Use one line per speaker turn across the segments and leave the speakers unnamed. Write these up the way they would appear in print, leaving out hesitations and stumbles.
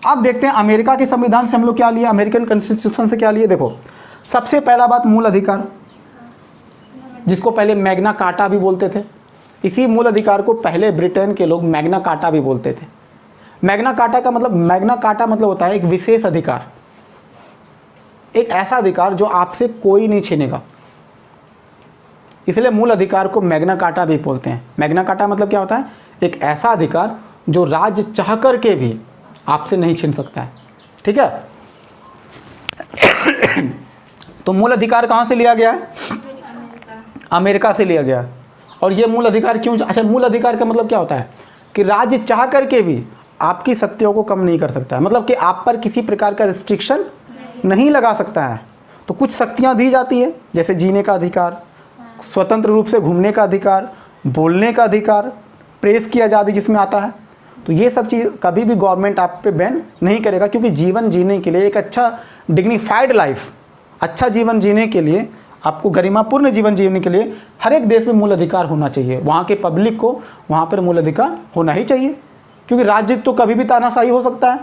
अब देखते हैं अमेरिका के संविधान से हम लोग क्या लिए, अमेरिकन कॉन्स्टिट्यूशन से क्या लिए। देखो सबसे पहला बात मूल अधिकार, जिसको पहले मैग्ना कार्टा भी बोलते थे। इसी मूल अधिकार को पहले ब्रिटेन के लोग मैग्ना कार्टा भी बोलते थे। मैग्ना कार्टा का मतलब, मैग्ना कार्टा मतलब होता है एक विशेष अधिकार, एक ऐसा अधिकार जो आपसे कोई नहीं छीनेगा, इसलिए मूल अधिकार को मैग्ना कार्टा भी बोलते हैं। मैग्ना कार्टा मतलब क्या होता है, एक ऐसा अधिकार जो राज्य चाह करके भी आपसे नहीं छीन सकता है। ठीक है, तो मूल अधिकार कहाँ से लिया गया है, अमेरिका से लिया गया। और ये मूल अधिकार क्यों, अच्छा मूल अधिकार का मतलब क्या होता है कि राज्य चाह करके भी आपकी शक्तियों को कम नहीं कर सकता है, मतलब कि आप पर किसी प्रकार का रिस्ट्रिक्शन नहीं लगा सकता है। तो कुछ शक्तियाँ दी जाती है, जैसे जीने का अधिकार, स्वतंत्र रूप से घूमने का अधिकार, बोलने का अधिकार, प्रेस की आज़ादी जिसमें आता है। तो ये सब चीज़ कभी भी गवर्नमेंट आप पे बैन नहीं करेगा, क्योंकि जीवन जीने के लिए एक अच्छा डिग्निफाइड लाइफ, अच्छा जीवन जीने के लिए, आपको गरिमापूर्ण जीवन जीने के लिए हर एक देश में मूल अधिकार होना चाहिए। वहाँ के पब्लिक को वहाँ पर मूल अधिकार होना ही चाहिए, क्योंकि राज्य तो कभी भी तानाशाही हो सकता है,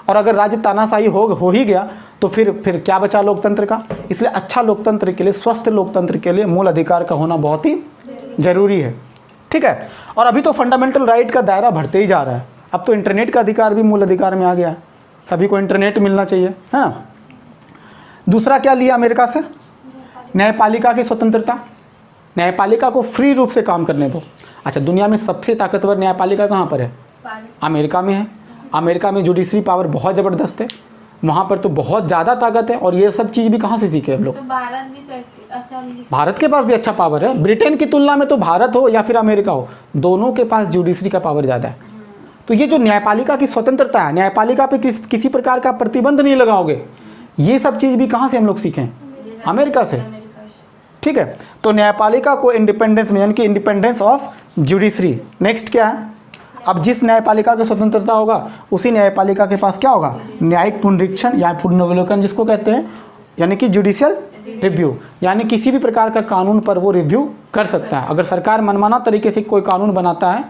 और अगर राज्य तानाशाही हो ही गया तो फिर क्या बचा लोकतंत्र का। इसलिए अच्छा लोकतंत्र के लिए, स्वस्थ लोकतंत्र के लिए मूल अधिकार का होना बहुत ही ज़रूरी है। ठीक है, और अभी तो फंडामेंटल राइट का दायरा बढ़ते ही जा रहा है। अब तो इंटरनेट का अधिकार भी मूल अधिकार में आ गया है, सभी को इंटरनेट मिलना चाहिए, है ना। दूसरा क्या लिया अमेरिका से, न्यायपालिका की स्वतंत्रता, न्यायपालिका को फ्री रूप से काम करने दो। अच्छा, दुनिया में सबसे ताकतवर न्यायपालिका कहाँ पर है, अमेरिका में है। अमेरिका में जुडिशरी पावर बहुत ज़बरदस्त है, वहाँ पर तो बहुत ज़्यादा ताकत है। और ये सब चीज़ भी कहाँ से सीखे हम लोग,
तो भारत भी तो अच्छा,
भारत के पास भी अच्छा पावर है। ब्रिटेन की तुलना में तो भारत हो या फिर अमेरिका हो, दोनों के पास जुडिशरी का पावर ज़्यादा है। तो ये जो न्यायपालिका की स्वतंत्रता है, न्यायपालिका पे किसी प्रकार का प्रतिबंध नहीं लगाओगे, ये सब चीज़ भी कहाँ से हम लोग सीखें, अमेरिका से। ठीक है, तो न्यायपालिका को इंडिपेंडेंस में, यानी कि इंडिपेंडेंस ऑफ जुडिशरी। नेक्स्ट क्या है, अब जिस न्यायपालिका की स्वतंत्रता होगा उसी न्यायपालिका के पास क्या होगा, न्यायिक पुनरीक्षण या पुनर्वलोकन जिसको कहते हैं, यानी कि जुडिशियल रिव्यू, यानी किसी भी प्रकार का कानून पर वो रिव्यू कर सकता है। अगर सरकार मनमाना तरीके से कोई कानून बनाता है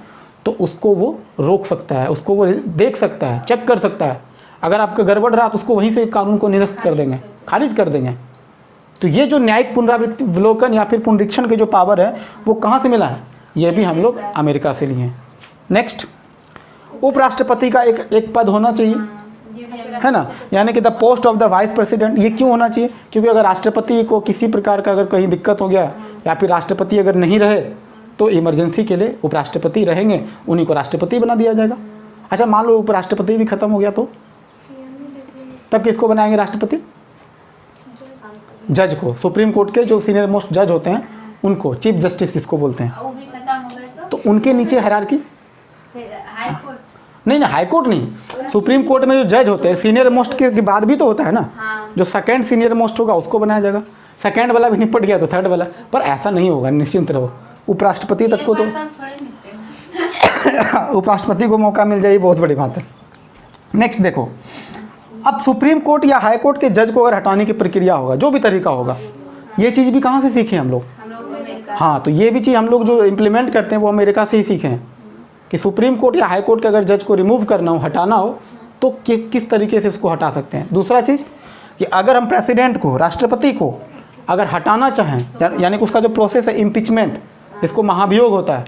तो उसको वो रोक सकता है, उसको वो देख सकता है, चेक कर सकता है। अगर आपका गड़बड़ रहा तो उसको वहीं से कानून को निरस्त कर देंगे, खारिज कर देंगे। तो ये जो न्यायिक पुनरावलोकन या फिर पुनरीक्षण के जो पावर है वो कहाँ से मिला है, ये भी हम लोग अमेरिका से लिए हैं। नेक्स्ट, उपराष्ट्रपति का एक पद होना चाहिए, है ना, यानी कि the post of the vice president. ये क्यों होना चाहिए, क्योंकि अगर राष्ट्रपति को किसी प्रकार का अगर कहीं दिक्कत हो गया या फिर राष्ट्रपति अगर नहीं रहे तो इमरजेंसी के लिए उपराष्ट्रपति रहेंगे, उन्हीं को राष्ट्रपति बना दिया जाएगा। अच्छा, मान लो उपराष्ट्रपति भी खत्म हो गया तो तब किसको बनाएंगे राष्ट्रपति, जज को, सुप्रीम कोर्ट के जो सीनियर मोस्ट जज होते हैं उनको, चीफ जस्टिस जिसको बोलते हैं।
वो भी खत्म हो गए
तो उनके नीचे हायरार्की,
हाई कोर्ट,
नहीं हाई कोर्ट नहीं, सुप्रीम कोर्ट में जो जज होते हैं सीनियर मोस्ट के बाद भी तो होता है ना,
हाँ।
जो सेकंड सीनियर मोस्ट होगा उसको बनाया जाएगा। सेकंड वाला भी निपट गया तो थर्ड वाला, पर ऐसा नहीं होगा, निश्चिंत रहो। उपराष्ट्रपति तक को तो उपराष्ट्रपति को मौका मिल जाए, बहुत बड़ी बात है। नेक्स्ट देखो, अब सुप्रीम कोर्ट या हाई कोर्ट के जज को अगर हटाने की प्रक्रिया होगा, जो भी तरीका होगा, ये चीज़ भी कहाँ से सीखे हम लोग,
अमेरिका।
हाँ, तो ये भी चीज़ हम लोग जो इम्प्लीमेंट करते हैं वो अमेरिका से ही सीखे हैं कि सुप्रीम कोर्ट या हाई कोर्ट के अगर जज को रिमूव करना हो, हटाना हो, तो किस तरीके से उसको हटा सकते हैं। दूसरा चीज़ कि अगर हम प्रेसिडेंट को, राष्ट्रपति को अगर हटाना चाहें, यानी कि उसका जो प्रोसेस है इम्पीचमेंट, जिसको महाभियोग होता है,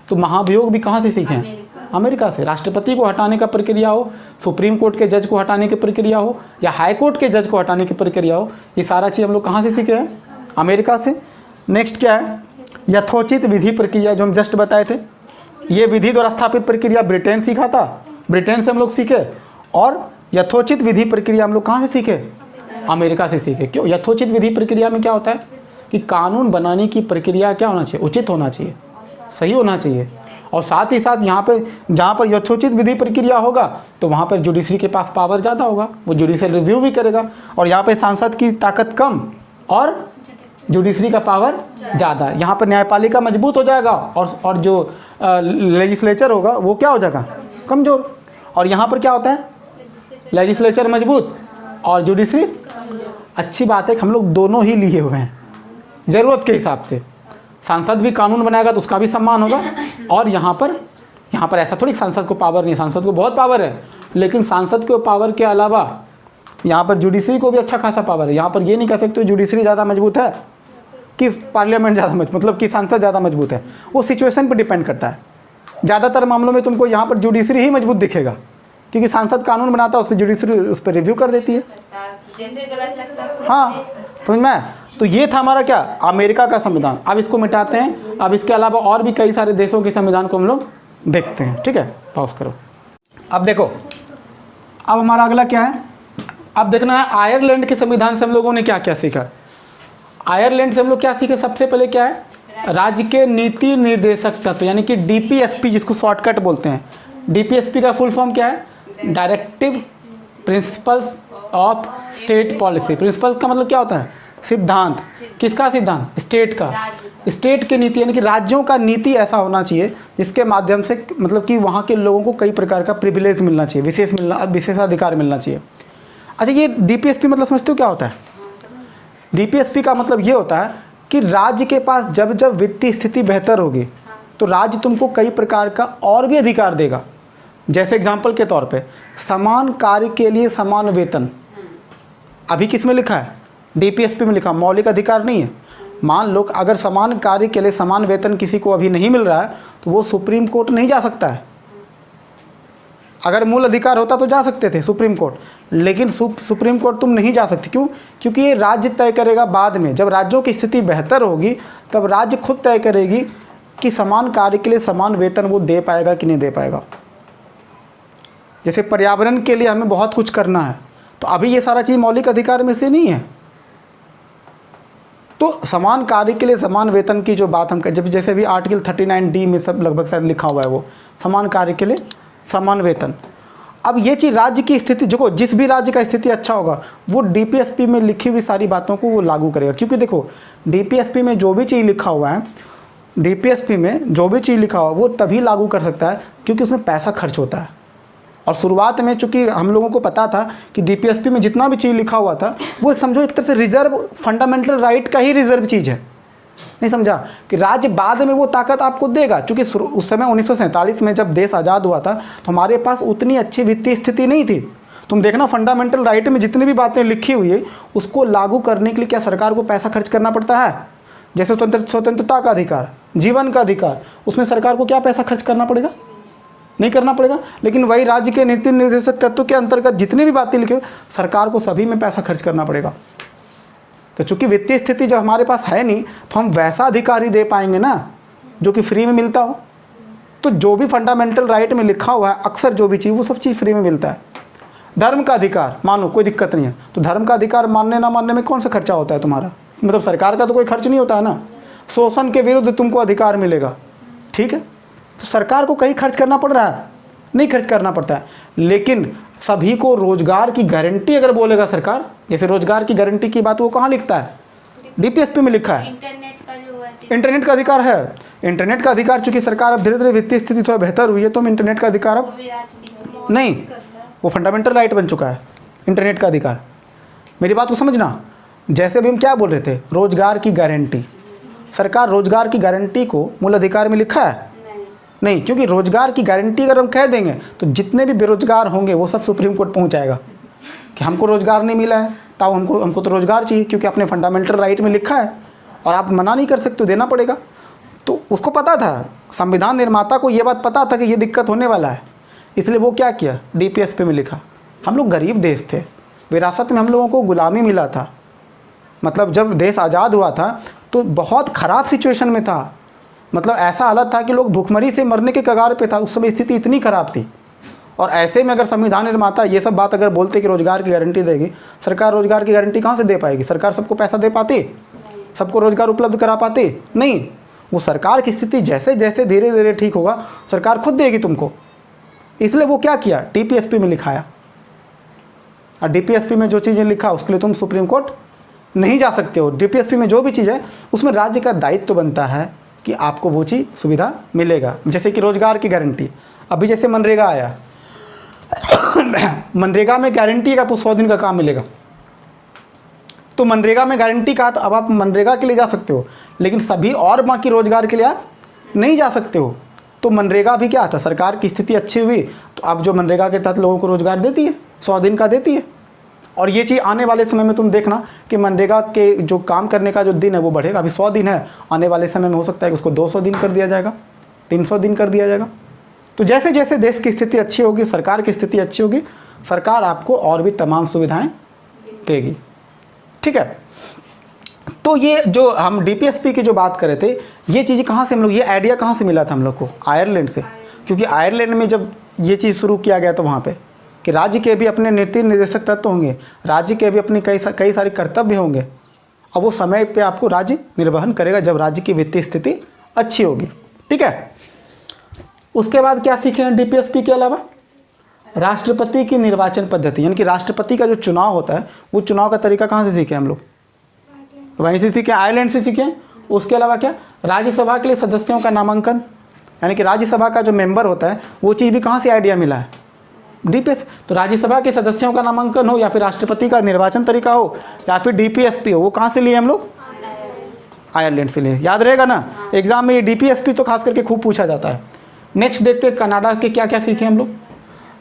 तो महाभियोग भी कहाँ से सीखें, अमेरिका से। राष्ट्रपति को हटाने का प्रक्रिया हो, सुप्रीम कोर्ट के जज को हटाने की प्रक्रिया हो, या हाई कोर्ट के जज को हटाने की प्रक्रिया हो, ये सारा चीज़ हम लोग कहाँ से सीखे हैं, अमेरिका से। नेक्स्ट क्या है, यथोचित विधि प्रक्रिया, जो हम जस्ट बताए थे, ये विधि द्वारा स्थापित प्रक्रिया ब्रिटेन सीखा था, ब्रिटेन से हम लोग सीखे। और यथोचित विधि प्रक्रिया हम लोग कहाँ से सीखे, अमेरिका से सीखे। क्यों, यथोचित विधि प्रक्रिया में क्या होता है कि कानून बनाने की प्रक्रिया क्या होना चाहिए, उचित होना चाहिए, सही होना चाहिए। और साथ ही साथ यहाँ पे जहाँ पर यथोचित विधि प्रक्रिया होगा तो वहाँ पर जुडिशरी के पास पावर ज़्यादा होगा, वो जुडिशियल रिव्यू भी करेगा। और यहाँ पे सांसद की ताकत कम और जुडिशरी का पावर ज़्यादा, यहाँ पर न्यायपालिका मजबूत हो जाएगा और जो लेजिस्लेचर होगा वो क्या हो जाएगा, कमज़ोर। और यहाँ पर क्या होता है, लेजिस्लेचर मजबूत और जुडिशरी। अच्छी बात है कि हम लोग दोनों ही लिए हुए हैं ज़रूरत के हिसाब से। सांसद भी कानून बनाएगा तो उसका भी सम्मान होगा, और यहाँ पर ऐसा थोड़ी सांसद को पावर नहीं, सांसद को बहुत पावर है, लेकिन सांसद के पावर के अलावा यहाँ पर जुडिशरी को भी अच्छा खासा पावर है। यहाँ पर ये नहीं कह सकते जुडिशरी ज़्यादा मजबूत है कि पार्लियामेंट ज़्यादा मजबूत, मतलब कि सांसद ज़्यादा मजबूत है। वो सिचुएशन पर डिपेंड करता है। ज़्यादातर मामलों में तुमको यहाँ पर जुडिशरी ही मजबूत दिखेगा, क्योंकि सांसद कानून बनाता है, उस पर जुडिशरी उस पर रिव्यू कर देती है।
जैसे गलत लगता है
हाँ, समझ में। तो ये था हमारा क्या, अमेरिका का संविधान। अब इसको मिटाते हैं। अब इसके अलावा और भी कई सारे देशों के संविधान को हम लोग देखते हैं। ठीक है, पॉज करो। अब देखो, अब हमारा अगला क्या है, अब देखना है आयरलैंड के संविधान से हम लोगों ने क्या क्या सीखा। आयरलैंड से हम लोग क्या सीखे, सबसे पहले क्या है, राज्य के नीति निर्देशक तत्व, यानी कि डीपीएसपी, जिसको शॉर्टकट बोलते हैं। डीपीएसपी का फुल फॉर्म क्या है, directive principles of state policy. Principles का मतलब क्या होता है, सिद्धांत। किसका सिद्धांत, स्टेट का। स्टेट की नीति यानी कि राज्यों का नीति ऐसा होना चाहिए जिसके माध्यम से मतलब कि वहाँ के लोगों को कई प्रकार का प्रिविलेज मिलना चाहिए, विशेषाधिकार मिलना चाहिए। अच्छा, ये डीपीएसपी मतलब समझते हो क्या होता है? डीपीएसपी का मतलब ये होता है कि राज्य के पास जब जब वित्तीय स्थिति बेहतर होगी तो राज्य तुमको कई प्रकार का और भी अधिकार देगा। जैसे एग्जांपल के तौर पे समान कार्य के लिए समान वेतन। अभी किस में लिखा है, डीपीएसपी में लिखा, मौलिक अधिकार नहीं है। मान लो अगर समान कार्य के लिए समान वेतन किसी को अभी नहीं मिल रहा है तो वो सुप्रीम कोर्ट नहीं जा सकता है। अगर मूल अधिकार होता तो जा सकते थे सुप्रीम कोर्ट, लेकिन सुप्रीम कोर्ट तुम नहीं जा सकते। क्यों? क्योंकि ये राज्य तय करेगा बाद में, जब राज्यों की स्थिति बेहतर होगी तब राज्य खुद तय करेगी कि समान कार्य के लिए समान वेतन वो दे पाएगा कि नहीं दे पाएगा। जैसे पर्यावरण के लिए हमें बहुत कुछ करना है, तो अभी ये सारा चीज़ मौलिक अधिकार में से नहीं है। तो समान कार्य के लिए समान वेतन की जो बात हम कर, जब जैसे भी आर्टिकल 39D में सब लगभग शायद लिखा हुआ है, वो समान कार्य के लिए समान वेतन। अब ये चीज़ राज्य की स्थिति, जो जिस भी राज्य का स्थिति अच्छा होगा वो डीपीएसपी में लिखी हुई सारी बातों को वो लागू करेगा। क्योंकि देखो डीपीएसपी में जो भी चीज़ लिखा हुआ है, डीपीएसपी में जो भी चीज़ लिखा हुआ है वो तभी लागू कर सकता है क्योंकि उसमें पैसा खर्च होता है। और शुरुआत में चूंकि हम लोगों को पता था कि डीपीएसपी में जितना भी चीज़ लिखा हुआ था वो एक समझो एक तरह से रिजर्व, फंडामेंटल राइट का ही रिजर्व चीज़ है। नहीं समझा कि राज्य बाद में वो ताकत आपको देगा। चूँकि उस समय 1947 में जब देश आज़ाद हुआ था तो हमारे पास उतनी अच्छी वित्तीय स्थिति नहीं थी। तुम देखना फंडामेंटल राइट में जितनी भी बातें लिखी हुई है उसको लागू करने के लिए क्या सरकार को पैसा खर्च करना पड़ता है। जैसे स्वतंत्रता का अधिकार, जीवन का अधिकार, उसमें सरकार को क्या पैसा खर्च करना पड़ेगा, नहीं करना पड़ेगा। लेकिन वही राज्य के नीति निर्देशक तत्व के अंतर्गत जितनी भी बातें लिखी सरकार को सभी में पैसा खर्च करना पड़ेगा। तो चूंकि वित्तीय स्थिति जब हमारे पास है नहीं तो हम वैसा अधिकार ही दे पाएंगे ना जो कि फ्री में मिलता हो। तो जो भी फंडामेंटल राइट में लिखा हुआ है अक्सर जो भी चीज़ वो सब चीज़ फ्री में मिलता है। धर्म का अधिकार मानो कोई दिक्कत नहीं है, तो धर्म का अधिकार मानने ना मानने में कौन सा खर्चा होता है तुम्हारा, मतलब सरकार का तो कोई खर्च नहीं होता है ना। शोषण के विरुद्ध तुमको अधिकार मिलेगा, ठीक है। तो सरकार को कहीं खर्च करना पड़ रहा है, नहीं खर्च करना पड़ता है। लेकिन सभी को रोजगार की गारंटी अगर बोलेगा सरकार, जैसे रोजगार की गारंटी की बात वो कहाँ लिखता है, डीपीएसपी में लिखा है। इंटरनेट का अधिकार है। इंटरनेट का अधिकार चूंकि सरकार अब धीरे धीरे वित्तीय स्थिति थोड़ा बेहतर हुई है तो हम इंटरनेट का अधिकार अब नहीं, वो फंडामेंटल राइट बन चुका है इंटरनेट का अधिकार। मेरी बात को समझना, जैसे अभी हम क्या बोल रहे थे, रोजगार की गारंटी। सरकार रोजगार की गारंटी को मूल अधिकार में लिखा है नहीं, क्योंकि रोजगार की गारंटी अगर हम कह देंगे तो जितने भी बेरोजगार होंगे वो सब सुप्रीम कोर्ट पहुंच जाएगा कि हमको रोजगार नहीं मिला है, तब हमको तो रोजगार चाहिए, क्योंकि अपने फंडामेंटल राइट में लिखा है और आप मना नहीं कर सकते, देना पड़ेगा। तो उसको पता था, संविधान निर्माता को ये बात पता था कि ये दिक्कत होने वाला है, इसलिए वो क्या किया, डीपीएसपी में लिखा। हम लोग गरीब देश थे, विरासत में हम लोगों को गुलामी मिला था। मतलब जब देश आज़ाद हुआ था तो बहुत ख़राब सिचुएशन में था, मतलब ऐसा हालत था कि लोग भूखमरी से मरने के कगार पे था। उस समय स्थिति इतनी ख़राब थी। और ऐसे में अगर संविधान निर्माता ये सब बात अगर बोलते कि रोज़गार की गारंटी देगी, सरकार रोज़गार की गारंटी कहाँ से दे पाएगी? सरकार सबको पैसा दे पाती, सबको रोज़गार उपलब्ध करा पाती? नहीं, वो सरकार की स्थिति जैसे जैसे धीरे धीरे ठीक होगा सरकार खुद देगी तुमको। इसलिए वो क्या किया, डीपीएसपी में लिखाया। और डीपीएसपी में जो चीज़ें लिखा उसके लिए तुम सुप्रीम कोर्ट नहीं जा सकते हो। डीपीएसपी में जो भी चीज़ है उसमें राज्य का दायित्व बनता है कि आपको वो चीज़ सुविधा मिलेगा। जैसे कि रोजगार की गारंटी, अभी जैसे मनरेगा आया मनरेगा में गारंटी है कि आपको 100 दिन का काम मिलेगा। तो मनरेगा में गारंटी का, तो अब आप मनरेगा के लिए जा सकते हो, लेकिन सभी और बाकी रोजगार के लिए आप नहीं जा सकते हो। तो मनरेगा भी क्या था, सरकार की स्थिति अच्छी हुई तो अब जो मनरेगा के तहत लोगों को रोज़गार देती है, 100 दिन का देती है। और ये चीज़ आने वाले समय में तुम देखना कि मनरेगा के जो काम करने का जो दिन है वो बढ़ेगा। अभी 100 दिन है, आने वाले समय में हो सकता है कि उसको 200 दिन कर दिया जाएगा, 300 दिन कर दिया जाएगा। तो जैसे जैसे देश की स्थिति अच्छी होगी, सरकार की स्थिति अच्छी होगी, सरकार आपको और भी तमाम सुविधाएं देगी। ठीक है, तो ये जो हम डीपीएसपी की जो बात कर रहे थे, ये चीज़ कहाँ से हम लोग, ये आइडिया कहाँ से मिला था हम लोग को? आयरलैंड से। क्योंकि आयरलैंड में जब ये चीज़ शुरू किया गया तो वहाँ पे कि राज्य के भी अपने नीति निर्देशक तत्व होंगे, राज्य के भी अपनी कई सारे कर्तव्य होंगे, और वो समय पे आपको राज्य निर्वहन करेगा जब राज्य की वित्तीय स्थिति अच्छी होगी। ठीक है, उसके बाद क्या सीखे हैं डीपीएसपी के अलावा? राष्ट्रपति की निर्वाचन पद्धति, यानी कि राष्ट्रपति का जो चुनाव होता है वो चुनाव का तरीका कहाँ से सीखे हम लोग? वहीं से सीखे, आयरलैंड से सीखे। उसके अलावा क्या, राज्यसभा के लिए सदस्यों का नामांकन, यानी कि राज्यसभा का जो मेंबर होता है वो चीज़ भी कहाँ से आइडिया मिला है? डीपीएस। तो राज्यसभा के सदस्यों का नामांकन हो या फिर राष्ट्रपति का निर्वाचन तरीका हो या फिर डीपीएसपी हो, वो कहाँ से लिए हम लोग? आयरलैंड से लिए। याद रहेगा ना, एग्जाम में ये डीपीएसपी तो खास करके खूब पूछा जाता है। नेक्स्ट देखते हैं कनाडा के क्या क्या सीखे हम लोग।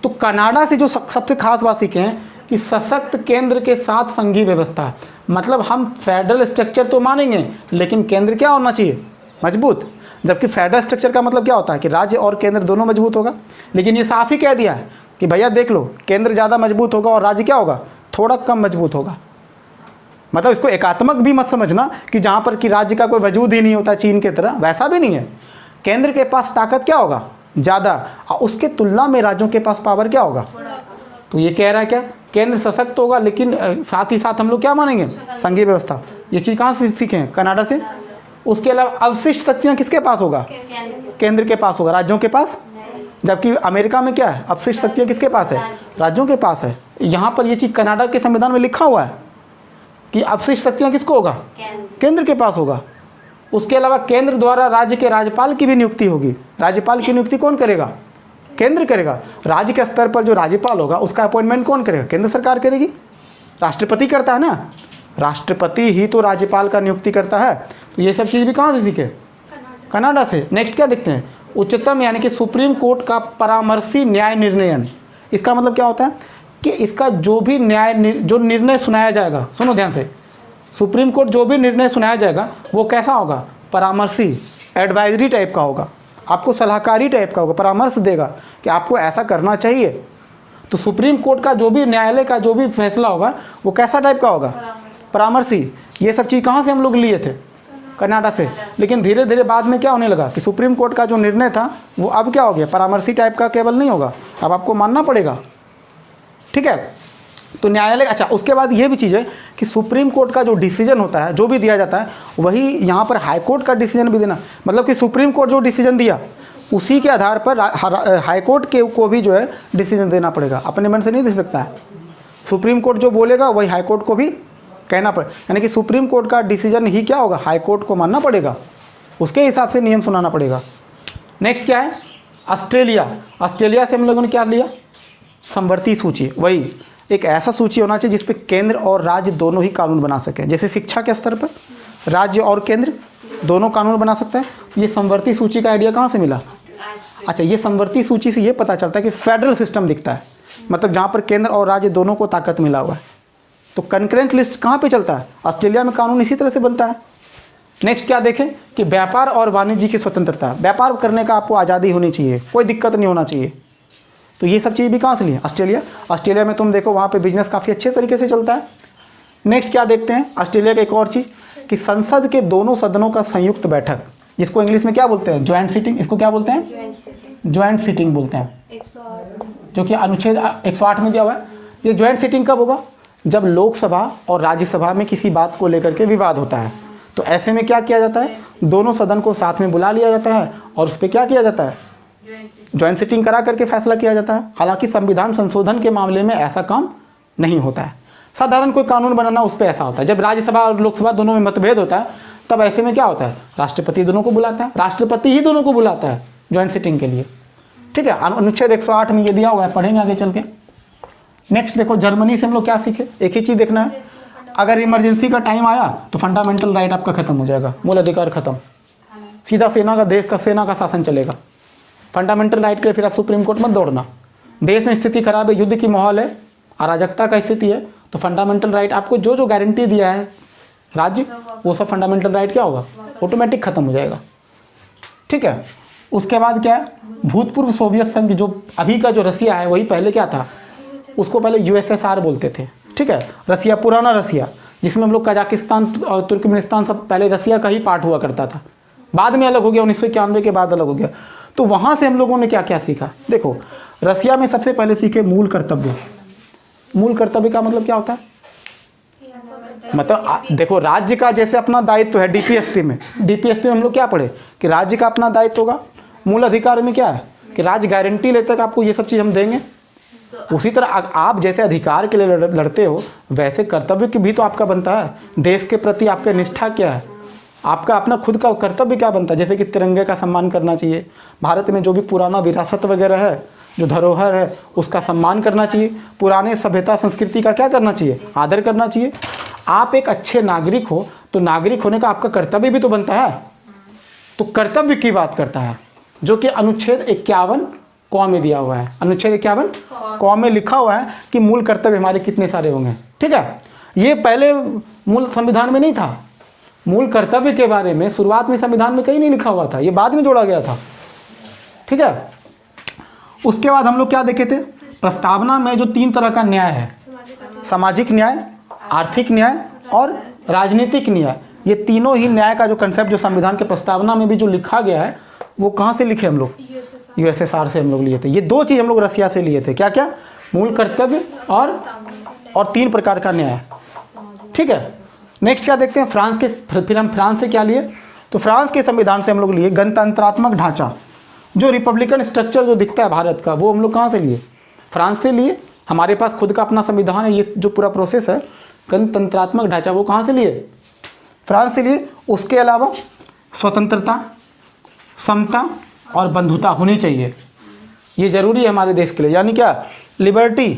तो कनाडा से जो सबसे खास बात सीखे हैं कि सशक्त केंद्र के साथ संघीय व्यवस्था, मतलब हम फेडरल स्ट्रक्चर तो मानेंगे लेकिन केंद्र क्या होना चाहिए? मजबूत। जबकि फेडरल स्ट्रक्चर का मतलब क्या होता है कि राज्य और केंद्र दोनों मजबूत होगा, लेकिन ये साफ ही कह दिया है कि भैया देख लो, केंद्र ज़्यादा मजबूत होगा और राज्य क्या होगा? थोड़ा कम मजबूत होगा। मतलब इसको एकात्मक भी मत समझना कि जहाँ पर कि राज्य का कोई वजूद ही नहीं होता चीन की तरह, वैसा भी नहीं है। केंद्र के पास ताकत क्या होगा? ज़्यादा, और उसके तुलना में राज्यों के पास पावर क्या होगा? तो ये कह रहा है क्या, केंद्र सशक्त होगा लेकिन साथ ही साथ हम लोग क्या मानेंगे? संघीय व्यवस्था। ये चीज़ कहाँ से सीखे हैं? कनाडा से। उसके अलावा अवशिष्ट शक्तियाँ किसके पास होगा? केंद्र के पास होगा, राज्यों के पास। जबकि अमेरिका में क्या है, अवशिष्ट शक्तियाँ किसके पास है? राज्यों के पास है। यहाँ पर ये चीज़ कनाडा के संविधान में लिखा हुआ है कि अवशिष्ट शक्तियाँ किसको होगा? केंद्र के पास होगा। उसके अलावा केंद्र द्वारा राज्य के राज्यपाल की भी नियुक्ति होगी। राज्यपाल की नियुक्ति कौन करेगा? केंद्र करेगा। राज्य के स्तर पर जो राज्यपाल होगा उसका अपॉइंटमेंट कौन करेगा? केंद्र सरकार करेगी। राष्ट्रपति करता है ना, राष्ट्रपति ही तो राज्यपाल का नियुक्ति करता है। तो ये सब चीज़ भी कहाँ से सीखे? कनाडा से। नेक्स्ट क्या देखते हैं? उच्चतम यानी कि सुप्रीम कोर्ट का परामर्शी न्याय निर्णयन। इसका मतलब क्या होता है कि इसका जो भी जो निर्णय सुनाया जाएगा, सुनो ध्यान से, सुप्रीम कोर्ट जो भी निर्णय सुनाया जाएगा वो कैसा होगा? परामर्शी, एडवाइजरी टाइप का होगा, आपको सलाहकारी टाइप का होगा, परामर्श देगा कि आपको ऐसा करना चाहिए। तो सुप्रीम कोर्ट का जो भी न्यायालय का जो भी फैसला होगा वो कैसा टाइप का होगा? परामर्शी। ये सब चीज़ कहाँ से हम लोग लिए थे? कनाडा से। लेकिन धीरे धीरे बाद में क्या होने लगा कि सुप्रीम कोर्ट का जो निर्णय था वो अब क्या हो गया? परामर्शी टाइप का केवल नहीं होगा, अब आपको मानना पड़ेगा। ठीक है, तो न्यायालय। अच्छा, उसके बाद ये भी चीज़ है कि सुप्रीम कोर्ट का जो डिसीजन होता है, जो भी दिया जाता है, वही यहाँ पर हाई कोर्ट का डिसीजन भी देना। मतलब कि सुप्रीम कोर्ट जो डिसीजन दिया उसी के आधार पर हाई कोर्ट के को भी जो है डिसीजन देना पड़ेगा, अपने मन से नहीं दे सकता है। सुप्रीम कोर्ट जो बोलेगा वही हाई कोर्ट को भी कहना पड़े, यानी कि सुप्रीम कोर्ट का डिसीजन ही क्या होगा? हाई कोर्ट को मानना पड़ेगा, उसके हिसाब से नियम सुनाना पड़ेगा। नेक्स्ट क्या है? ऑस्ट्रेलिया। ऑस्ट्रेलिया से हम लोगों ने क्या लिया? समवर्ती सूची। वही एक ऐसा सूची होना चाहिए जिसपे केंद्र और राज्य दोनों ही कानून बना सकें। जैसे शिक्षा के स्तर पर राज्य और केंद्र दोनों कानून बना सकते हैं। ये समवर्ती सूची का आइडिया कहाँ से मिला? अच्छा, ये समवर्ती सूची से ये पता चलता है कि फेडरल सिस्टम दिखता है, मतलब जहाँ पर केंद्र और राज्य दोनों को ताकत मिला हुआ है। तो कंकरेंट लिस्ट कहाँ पे चलता है? ऑस्ट्रेलिया में कानून इसी तरह से बनता है। नेक्स्ट क्या देखें कि व्यापार और वाणिज्य की स्वतंत्रता, व्यापार करने का आपको आज़ादी होनी चाहिए, कोई दिक्कत नहीं होना चाहिए। तो ये सब चीज़ भी कहाँ से लिए? ऑस्ट्रेलिया। ऑस्ट्रेलिया में तुम देखो वहाँ पे बिजनेस काफ़ी अच्छे तरीके से चलता है। नेक्स्ट क्या देखते हैं ऑस्ट्रेलिया का एक और चीज़ कि संसद के दोनों सदनों का संयुक्त बैठक, जिसको इंग्लिश में क्या बोलते हैं? Joint sitting. इसको क्या बोलते हैं? ज्वाइंट सीटिंग बोलते हैं, जो कि अनुच्छेद 108 में दिया हुआ है। ये ज्वाइंट सीटिंग कब होगा? जब लोकसभा और राज्यसभा में किसी बात को लेकर के विवाद होता है, तो ऐसे में क्या किया जाता है? दोनों सदन को साथ में बुला लिया जाता है और उस पर क्या किया जाता है? ज्वाइंट सीटिंग करा करके फैसला किया जाता है। हालांकि संविधान संशोधन के मामले में ऐसा काम नहीं होता है। साधारण कोई कानून बनाना उस पर ऐसा होता है। जब राज्यसभा और लोकसभा दोनों में मतभेद होता है तब ऐसे में क्या होता है? राष्ट्रपति दोनों को बुलाता है, राष्ट्रपति ही दोनों को बुलाता है ज्वाइंट सीटिंग के लिए। ठीक है, अनुच्छेद 108 में ये दिया हुआ है, पढ़ेंगे आगे चल के। नेक्स्ट देखो, जर्मनी से हम लोग क्या सीखे? एक ही चीज़ देखना है, अगर इमरजेंसी का टाइम आया तो फंडामेंटल राइट आपका खत्म हो जाएगा, मूल अधिकार खत्म, सीधा सेना का, देश का, सेना का शासन चलेगा। फंडामेंटल राइट के लिए फिर आप सुप्रीम कोर्ट मत दौड़ना। देश में स्थिति खराब है, युद्ध की माहौल है, अराजकता का स्थिति है, तो फंडामेंटल राइट आपको जो जो गारंटी दिया है राज्य, वो सब फंडामेंटल राइट क्या होगा, ऑटोमेटिक खत्म हो जाएगा। ठीक है। उसके बाद क्या है, भूतपूर्व सोवियत संघ, जो अभी का जो रसिया है वही पहले क्या था, उसको पहले यूएसएसआर बोलते थे। ठीक है, रसिया, पुराना रसिया, जिसमें हम लोग कजाकिस्तान और तुर्कमेनिस्तान सब पहले रसिया का ही पार्ट हुआ करता था, बाद में अलग हो गया, 1991 के बाद अलग हो गया। तो वहाँ से हम लोगों ने क्या क्या सीखा, देखो रसिया में सबसे पहले सीखे मूल कर्तव्य। मूल कर्तव्य का मतलब क्या होता है, मतलब देखो राज्य का जैसे अपना दायित्व है डीपीएसपी में हम लोग क्या पढ़े कि राज्य का अपना दायित्व होगा। मूल अधिकार में क्या है कि राज्य गारंटी लेता है कि आपको ये सब चीज़ हम देंगे। उसी तरह आप जैसे अधिकार के लिए लड़ते हो, वैसे कर्तव्य की भी तो आपका बनता है। देश के प्रति आपका निष्ठा क्या है, आपका अपना खुद का कर्तव्य क्या बनता है, जैसे कि तिरंगे का सम्मान करना चाहिए, भारत में जो भी पुराना विरासत वगैरह है, जो धरोहर है, उसका सम्मान करना चाहिए, पुराने सभ्यता संस्कृति का क्या करना चाहिए, आदर करना चाहिए। आप एक अच्छे नागरिक हो तो नागरिक होने का आपका कर्तव्य भी तो बनता है। तो कर्तव्य की बात करता है, जो कि अनुच्छेद 51 क में दिया हुआ है। अनुच्छेद 51 क में लिखा हुआ है कि मूल कर्तव्य हमारे कितने सारे होंगे। ठीक है, ये पहले मूल संविधान में नहीं था। मूल कर्तव्य के बारे में शुरुआत में संविधान में कहीं नहीं लिखा हुआ था, ये बाद में जोड़ा गया था। ठीक है, उसके बाद हम लोग क्या देखे थे, प्रस्तावना में जो 3 तरह का न्याय है, सामाजिक न्याय, आर्थिक न्याय और राजनीतिक न्याय, ये तीनों ही न्याय का जो कंसेप्ट जो संविधान के प्रस्तावना में भी जो लिखा गया है, वो कहाँ से लिखे हम लोग, यूएसएसआर से हम लोग लिए थे। ये 2 चीज़ हम लोग रसिया से लिए थे, क्या क्या, मूल कर्तव्य और 3 प्रकार का न्याय। ठीक है, नेक्स्ट क्या देखते हैं, फ्रांस के, फिर हम फ्रांस से क्या लिए, तो फ्रांस के संविधान से हम लोग लिए गणतंत्रात्मक ढांचा, जो रिपब्लिकन स्ट्रक्चर जो दिखता है भारत का, वो हम लोग कहाँ से लिए, फ्रांस से लिए। हमारे पास खुद का अपना संविधान है, ये जो पूरा प्रोसेस है गणतंत्रात्मक ढांचा, वो कहाँ से लिए, फ्रांस से लिए। उसके अलावा स्वतंत्रता, समता और बंधुता होनी चाहिए, ये जरूरी है हमारे देश के लिए। यानी क्या, लिबर्टी,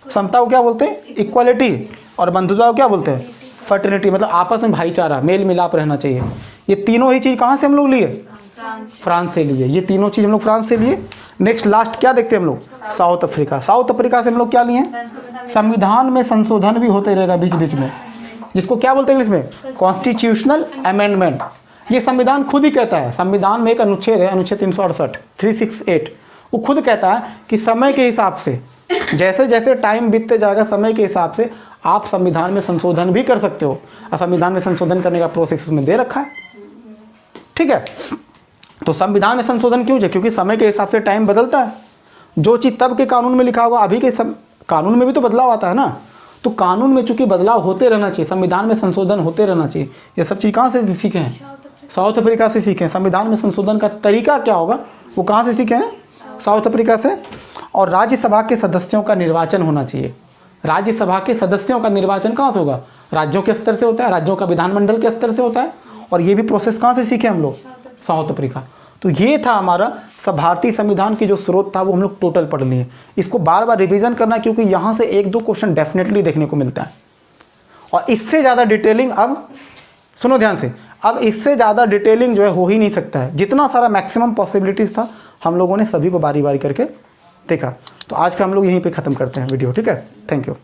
समता को क्या बोलते हैं, इक्वालिटी, और बंधुता को क्या बोलते हैं, फर्टर्निटी, मतलब आपस में भाईचारा, मेल मिलाप रहना चाहिए। ये तीनों ही चीज़ कहाँ से हम लोग लिए, फ्रांस से लिए। ये तीनों चीज़ हम लोग फ्रांस से लिए। नेक्स्ट लास्ट क्या देखते हैं हम लोग, साउथ अफ्रीका। साउथ अफ्रीका से हम लोग क्या लिए, संविधान में संशोधन भी होते रहेगा बीच बीच में, जिसको क्या बोलते हैं इंग्लिश में, कॉन्स्टिट्यूशनल अमेंडमेंट। ये संविधान खुद ही कहता है, संविधान में एक अनुच्छेद है, अनुच्छेद 368, वो खुद कहता है कि समय के हिसाब से, जैसे जैसे टाइम बीतते जाएगा, समय के हिसाब से आप संविधान में संशोधन भी कर सकते हो, और संविधान में संशोधन करने का प्रोसेस उसमें दे रखा है। ठीक है, तो संविधान में संशोधन क्यों है, क्योंकि समय के हिसाब से टाइम बदलता है। जो चीज़ तब के कानून में लिखा होगा, अभी के कानून में भी तो बदलाव आता है ना, तो कानून में चूंकि बदलाव होते रहना चाहिए, संविधान में संशोधन होते रहना चाहिए। ये सब चीज़ कहाँ से सीखे हैं, साउथ अफ्रीका से सीखे हैं। संविधान में संशोधन का तरीका क्या होगा, वो कहाँ से सीखे हैं, साउथ अफ्रीका से। और राज्यसभा के सदस्यों का निर्वाचन होना चाहिए। राज्यसभा के सदस्यों का निर्वाचन कहाँ से होगा, राज्यों के स्तर से होता है, राज्यों का विधानमंडल के स्तर से होता है। और ये भी प्रोसेस कहाँ से सीखे हम लोग, साउथ अफ्रीका। तो ये था हमारा सब भारतीय संविधान की जो स्रोत था, वो हम लोग टोटल पढ़ लिए। इसको बार बार रिवीजन करना, क्योंकि यहाँ से 1-2 क्वेश्चन डेफिनेटली देखने को मिलता है। और इससे ज़्यादा डिटेलिंग, अब सुनो ध्यान से, अब इससे ज़्यादा डिटेलिंग जो है हो ही नहीं सकता है। जितना सारा मैक्सिमम पॉसिबिलिटीज़ था, हम लोगों ने सभी को बारी बारी करके देखा। तो आज का हम लोग यहीं पे ख़त्म करते हैं वीडियो। ठीक है, थैंक यू।